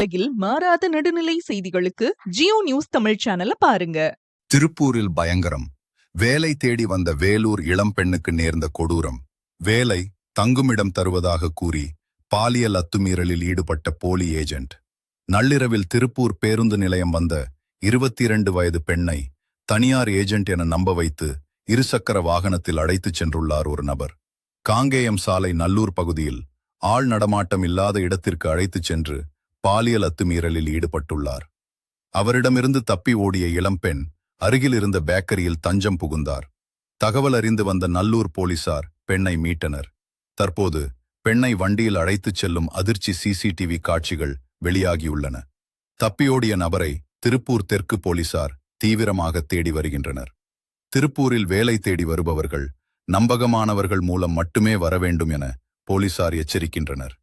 உலகில் மாறாத நடுநிலை செய்திகளுக்கு ஜியோ நியூஸ் தமிழ் சேனலை பாருங்க. திருப்பூரில் பயங்கரம். வேலை தேடி வந்த வேலூர் இளம் பெண்ணுக்கு நேர்ந்த கொடூரம். வேலை தங்குமிடம் தருவதாக கூறி பாலியல் அத்துமீறலில் ஈடுபட்ட போலி ஏஜென்ட். நள்ளிரவில் திருப்பூர் பேருந்து நிலையம் வந்த 22 வயது பெண்ணை தனியார் ஏஜென்ட் என நம்ப வைத்து இருசக்கர வாகனத்தில் அழைத்துச் சென்றுள்ளார் ஒரு நபர். காங்கேயம் சாலை நல்லூர் பகுதியில் ஆள் நடமாட்டம் இல்லாத இடத்திற்கு அழைத்துச் சென்று பாலியல் அத்துமீறலில் ஈடுபட்டுள்ளார். அவரிடமிருந்து தப்பி ஓடிய இளம்பெண் அருகில் இருந்த பேக்கரியில் தஞ்சம் புகுந்தார். தகவல் அறிந்து வந்த நல்லூர் போலீசார் பெண்ணை மீட்டனர். தற்போது பெண்ணை வண்டியில் அழைத்துச் செல்லும் அதிர்ச்சி சிசிடிவி காட்சிகள் வெளியாகியுள்ளன. தப்பியோடிய நபரை திருப்பூர் தெற்கு போலீசார் தீவிரமாக தேடி வருகின்றனர். திருப்பூரில் வேலை தேடி வருபவர்கள் நம்பகமானவர்கள் மூலம் மட்டுமே வர வேண்டும் என போலீசார் எச்சரிக்கின்றனர்.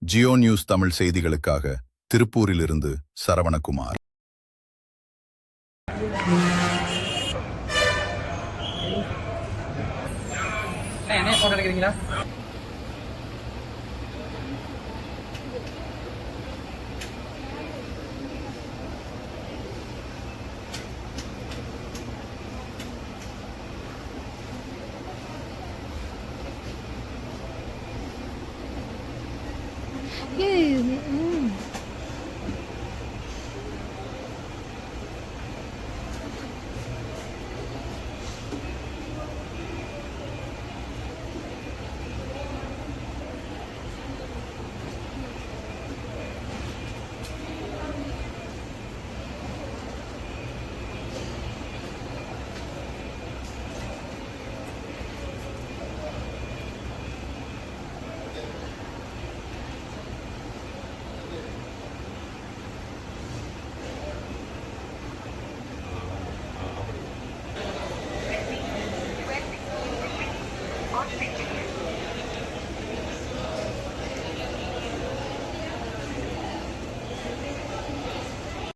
ஜியோ நியூஸ் தமிழ் செய்திகளுக்காக திருப்பூரிலிருந்து சரவணகுமார். On